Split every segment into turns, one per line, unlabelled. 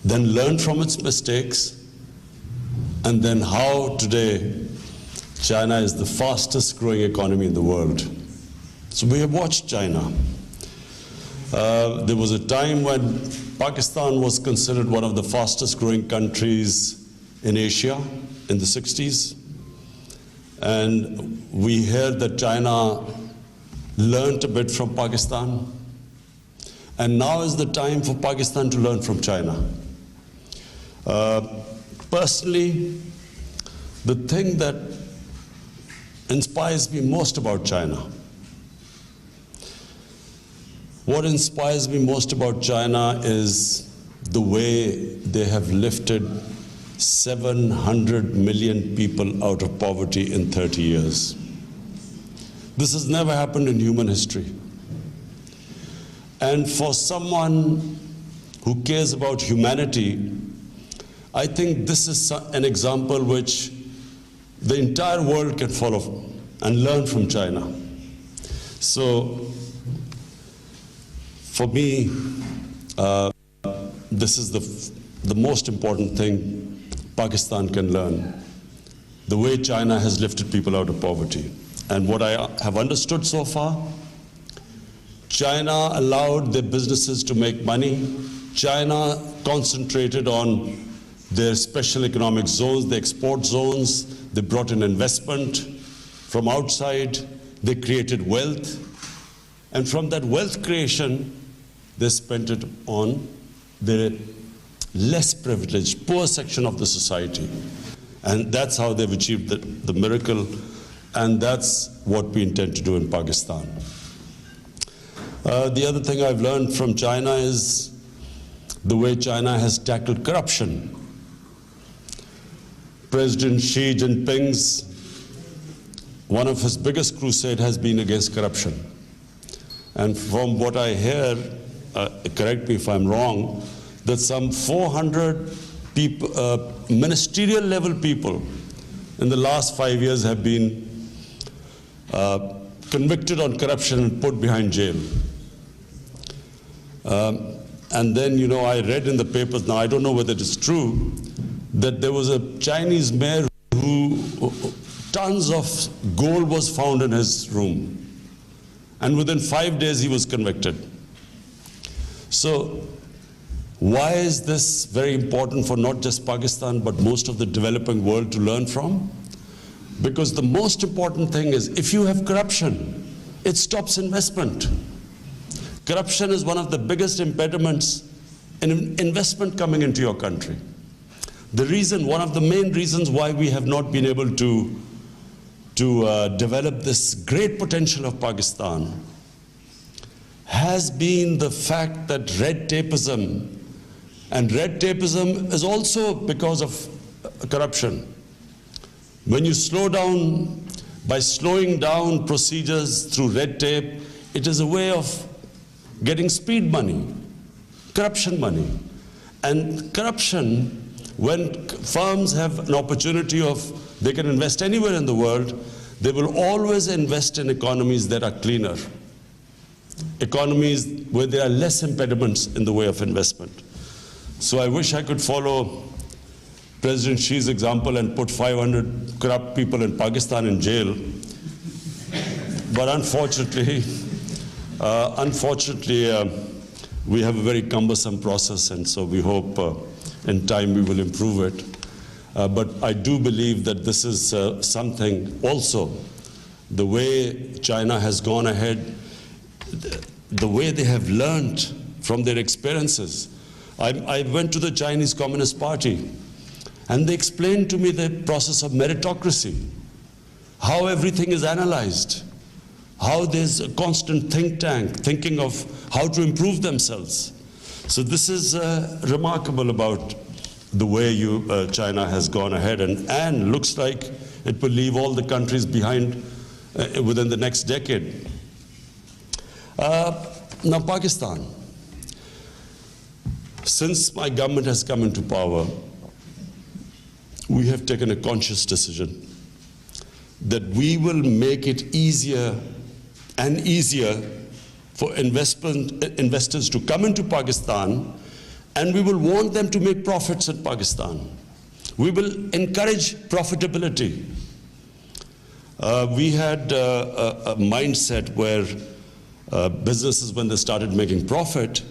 then learn from its mistakes, and then how today China is the fastest growing economy in the world. So we have watched China. There was a time when Pakistan was considered one of the fastest growing countries in Asia in the 60s. And we heard that China learned a bit from Pakistan. And now is the time for Pakistan to learn from China. Personally, the thing that inspires me most about China, what inspires me most about China is the way they have lifted 700 million people out of poverty in 30 years. This has never happened in human history. And for someone who cares about humanity, I think this is an example which the entire world can follow and learn from China. So, for me, this is the most important thing Pakistan can learn, the way China has lifted people out of poverty. And what I have understood so far, China allowed their businesses to make money. China concentrated on their special economic zones, the export zones. They brought in investment from outside. They created wealth. And from that wealth creation, they spent it on the less privileged, poor section of the society. And that's how they've achieved the miracle. And that's what we intend to do in Pakistan. The other thing I've learned from China is the way China has tackled corruption. President Xi Jinping's, one of his biggest crusade has been against corruption. And from what I hear, correct me if I'm wrong, that some 400 people, ministerial level people in the last 5 years have been convicted on corruption and put behind jail. And then, you know, I read in the papers, now I don't know whether it is true, that there was a Chinese mayor who tons of gold was found in his room. And within 5 days he was convicted. So why is this very important for not just Pakistan, but most of the developing world to learn from? Because the most important thing is, if you have corruption, it stops investment. Corruption is one of the biggest impediments in investment coming into your country. The reason, one of the main reasons why we have not been able to develop this great potential of Pakistan has been the fact that red tapeism, and red tapeism is also because of corruption. When you slow down, by slowing down procedures through red tape, it is a way of getting speed money, corruption money. And corruption, when firms have an opportunity of, they can invest anywhere in the world, they will always invest in economies that are cleaner, economies where there are less impediments in the way of investment. So I wish I could follow President Xi's example and put 500 corrupt people in Pakistan in jail. But unfortunately, we have a very cumbersome process, and so we hope in time we will improve it. But I do believe that this is something also, the way China has gone ahead, the way they have learned from their experiences. I went to the Chinese Communist Party, and they explained to me the process of meritocracy, how everything is analyzed, how there's a constant think tank thinking of how to improve themselves. So this is remarkable about the way China has gone ahead, and looks like it will leave all the countries behind within the next decade. Now Pakistan. Since my government has come into power, we have taken a conscious decision that we will make it easier and easier for investors to come into Pakistan and we will want them to make profits in Pakistan. We will encourage profitability. We had a mindset where businesses, when they started making profit,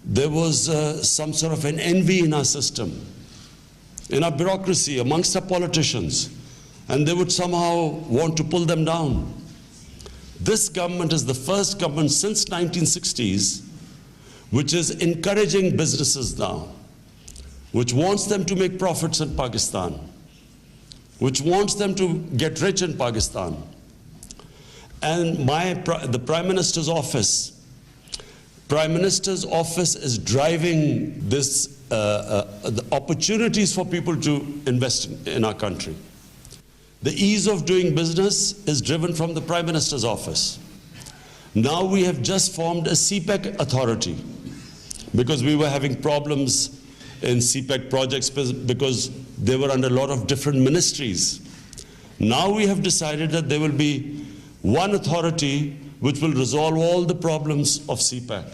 there was some sort of an envy in our system, in our bureaucracy, amongst our politicians, and they would somehow want to pull them down. This government is the first government since 1960s which is encouraging businesses now, which wants them to make profits in Pakistan, which wants them to get rich in Pakistan. And the Prime Minister's office is driving this, the opportunities for people to invest in our country. The ease of doing business is driven from the Prime Minister's office. Now we have just formed a CPEC authority because we were having problems in CPEC projects because they were under a lot of different ministries. Now we have decided that there will be one authority which will resolve all the problems of CPEC.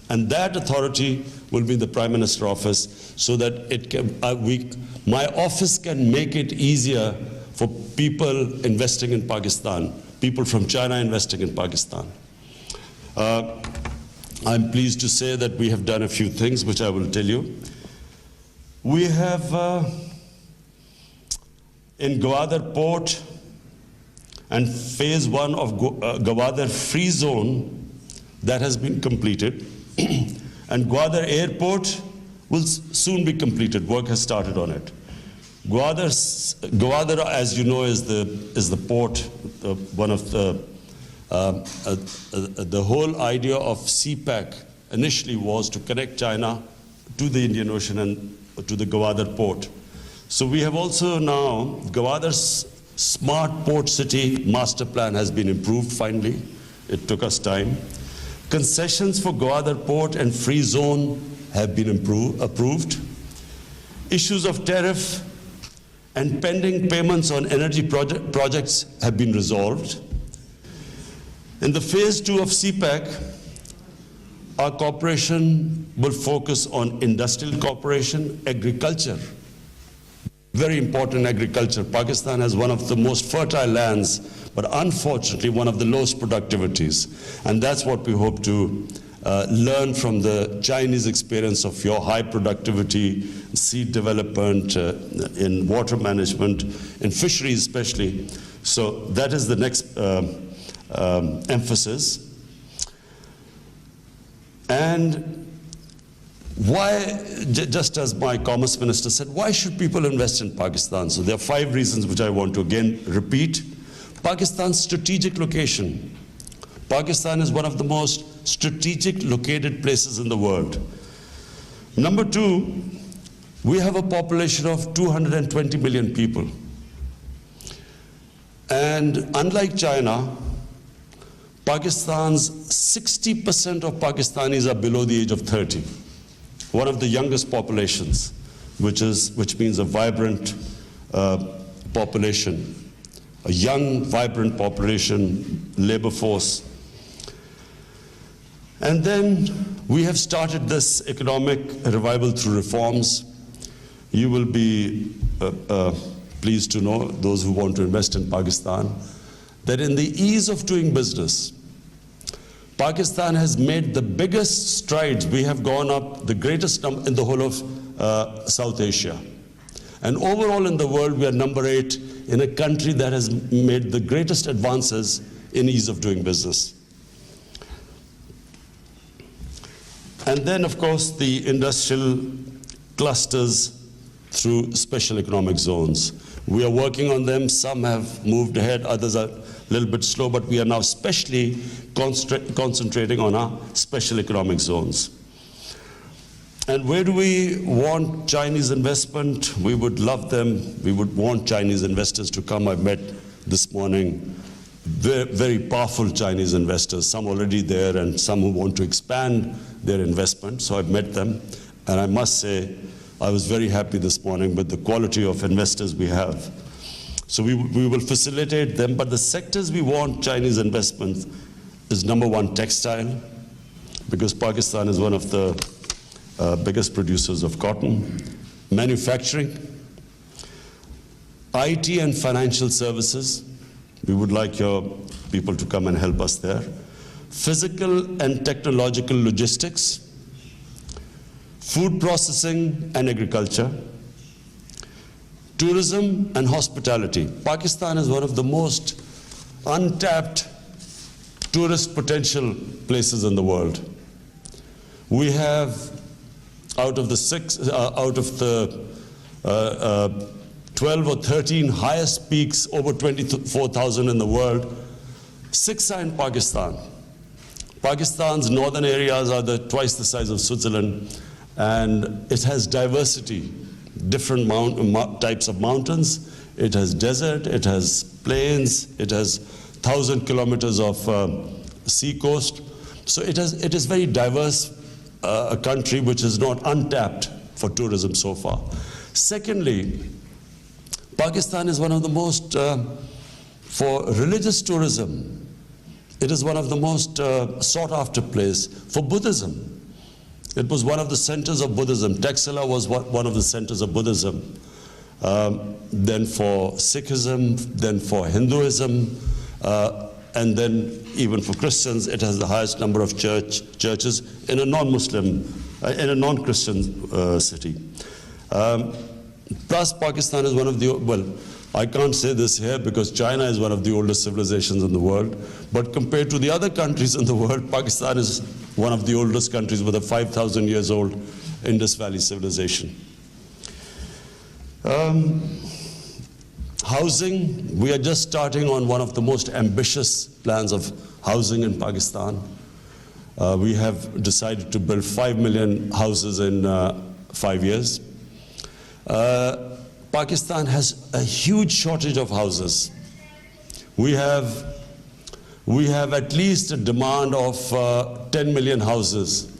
And that authority will be the Prime Minister's office, so that it can, my office can make it easier for people investing in Pakistan, people from China investing in Pakistan. I'm pleased to say that we have done a few things which I will tell you. We have in Gwadar Port and phase 1 of Gwadar Free Zone, that has been completed. And Gwadar Airport will soon be completed. Work has started on it. Gwadar, as you know, is the port, one of the whole idea of CPEC initially was to connect China to the Indian Ocean and to the Gwadar port. So we have also now, Gwadar's smart port city master plan has been improved finally. It took us time. Concessions for Gwadar port and free zone have been approved. Issues of tariff and pending payments on energy projects have been resolved. In the phase 2 of CPEC, our cooperation will focus on industrial cooperation, agriculture. Very important agriculture. Pakistan has one of the most fertile lands, but unfortunately one of the lowest productivities. And that's what we hope to learn from the Chinese experience of your high productivity, seed development, in water management, in fisheries especially. So that is the next emphasis. And why, just as my Commerce Minister said, why should people invest in Pakistan? So there are 5 reasons which I want to again repeat. Pakistan's strategic location. Pakistan is one of the most strategic located places in the world. Number 2, we have a population of 220 million people. And unlike China, Pakistan's 60% of Pakistanis are below the age of 30. One of the youngest populations, which means a vibrant population, a young, vibrant population, labor force. And then we have started this economic revival through reforms. You will be pleased to know, those who want to invest in Pakistan, that in the ease of doing business, Pakistan has made the biggest strides. We have gone up the greatest number in the whole of South Asia. And overall in the world, we are number 8 in a country that has made the greatest advances in ease of doing business. And then, of course, the industrial clusters through special economic zones. We are working on them. Some have moved ahead, others are a little bit slow, but we are now especially concentrating on our special economic zones. And where do we want Chinese investment? We would love them. We would want Chinese investors to come. I met this morning very powerful Chinese investors, some already there and some who want to expand their investment. So I've met them, and I must say I was very happy this morning with the quality of investors we have. So we will facilitate them, but the sectors we want Chinese investment is number 1, textile, because Pakistan is one of the biggest producers of cotton, manufacturing, IT and financial services. We would like your people to come and help us there. Physical and technological logistics, food processing and agriculture, tourism and hospitality. Pakistan is one of the most untapped tourist potential places in the world. We have, out of the 12 or 13 highest peaks, over 24,000 in the world, 6 are in Pakistan. Pakistan's northern areas are twice the size of Switzerland, and it has diversity, different types of mountains. It has desert, it has plains, it has 1,000 kilometers of sea coast. So it is very diverse, a country which is not untapped for tourism so far. Secondly, Pakistan is one of the most, for religious tourism, it is one of the most sought after place for Buddhism. It was one of the centers of Buddhism. Taxila was one of the centers of Buddhism. Then for Sikhism, then for Hinduism, and then even for Christians, it has the highest number of churches in a non-Muslim, in a non-Christian city. Plus, Pakistan is one of the, well, I can't say this here because China is one of the oldest civilizations in the world, but compared to the other countries in the world, Pakistan is one of the oldest countries with a 5,000 years old Indus Valley civilization. Housing, we are just starting on one of the most ambitious plans of housing in Pakistan. We have decided to build 5 million houses in 5 years. Pakistan has a huge shortage of houses. We have at least a demand of 10 million houses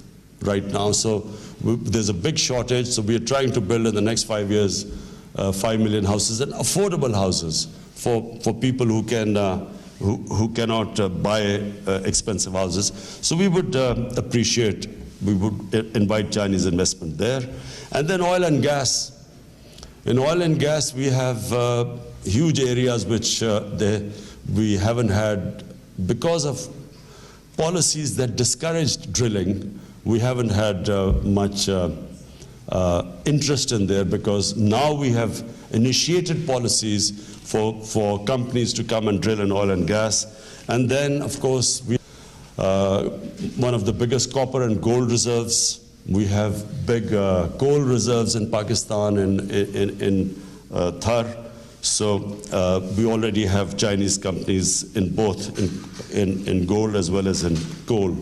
right now. So there's a big shortage. So we are trying to build in the next 5 years 5 million houses, and affordable houses for people who cannot buy expensive houses. So we would appreciate, we would invite Chinese investment there. And then oil and gas. In oil and gas, we have huge areas which we haven't had, because of policies that discouraged drilling, we haven't had much interest in there, because now we have initiated policies for companies to come and drill in oil and gas. And then, of course, we one of the biggest copper and gold reserves. We have big coal reserves in Pakistan, in Thar. So we already have Chinese companies in both, in gold as well as in coal.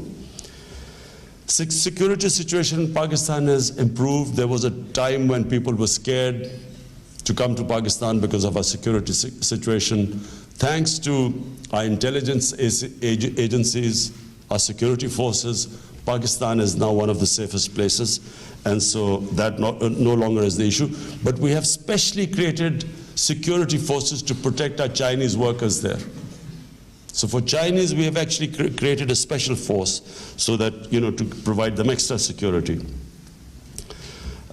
Security situation in Pakistan has improved. There was a time when people were scared to come to Pakistan because of our security situation. Thanks to our intelligence agencies, our security forces, Pakistan is now one of the safest places, and so that no longer is the issue. But we have specially created security forces to protect our Chinese workers there. So for Chinese, we have actually created a special force so that, to provide them extra security.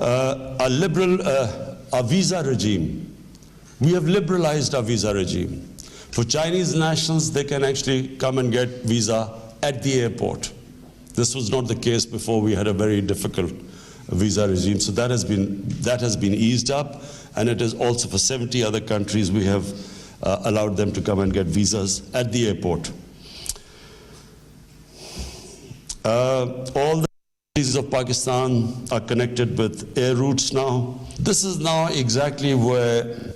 Our visa regime. We have liberalized our visa regime. For Chinese nationals, they can actually come and get visa at the airport. This was not the case before. We had a very difficult visa regime. So that has been eased up, and it is also for 70 other countries we have allowed them to come and get visas at the airport. All the cities of Pakistan are connected with air routes now. This is now exactly where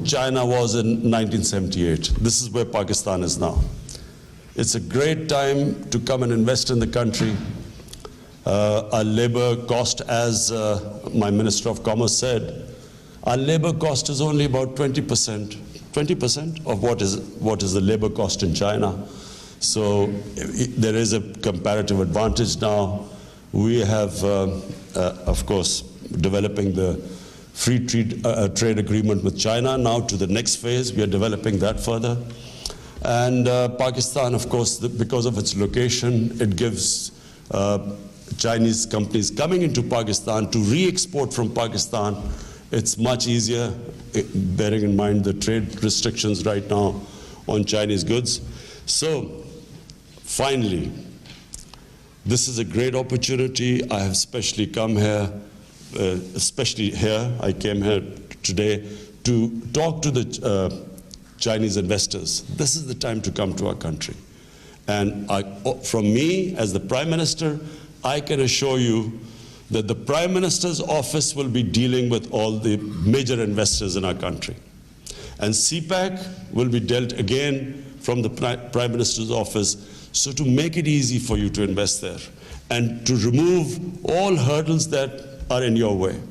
China was in 1978. This is where Pakistan is now. It's a great time to come and invest in the country. Our labor cost, as my Minister of Commerce said, our labor cost is only about 20%. 20% of what is the labor cost in China. So there is a comparative advantage now. We have, of course, developing the free trade agreement with China now to the next phase. We are developing that further. And Pakistan, of course, because of its location, it gives Chinese companies coming into Pakistan to re-export from Pakistan, it's much easier, bearing in mind the trade restrictions right now on Chinese goods. So, finally, this is a great opportunity. I have especially come here, I came here today to talk to the Chinese investors. This is the time to come to our country. And from me, as the Prime Minister, I can assure you that the Prime Minister's office will be dealing with all the major investors in our country. And CPAC will be dealt again from the Prime Minister's office, so to make it easy for you to invest there and to remove all hurdles that are in your way.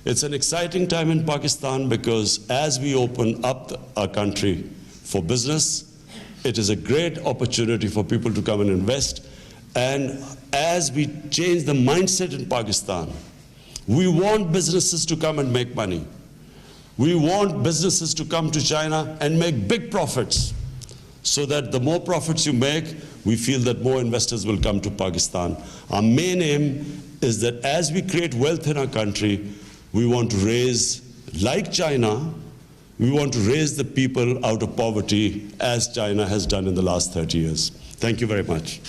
It's an exciting time in Pakistan because as we open up our country for business, it is a great opportunity for people to come and invest. And as we change the mindset in Pakistan, we want businesses to come and make money. We want businesses to come to China and make big profits, so that the more profits you make, we feel that more investors will come to Pakistan. Our main aim is that as we create wealth in our country, we want to raise, like China, we want to raise the people out of poverty as China has done in the last 30 years. Thank you very much.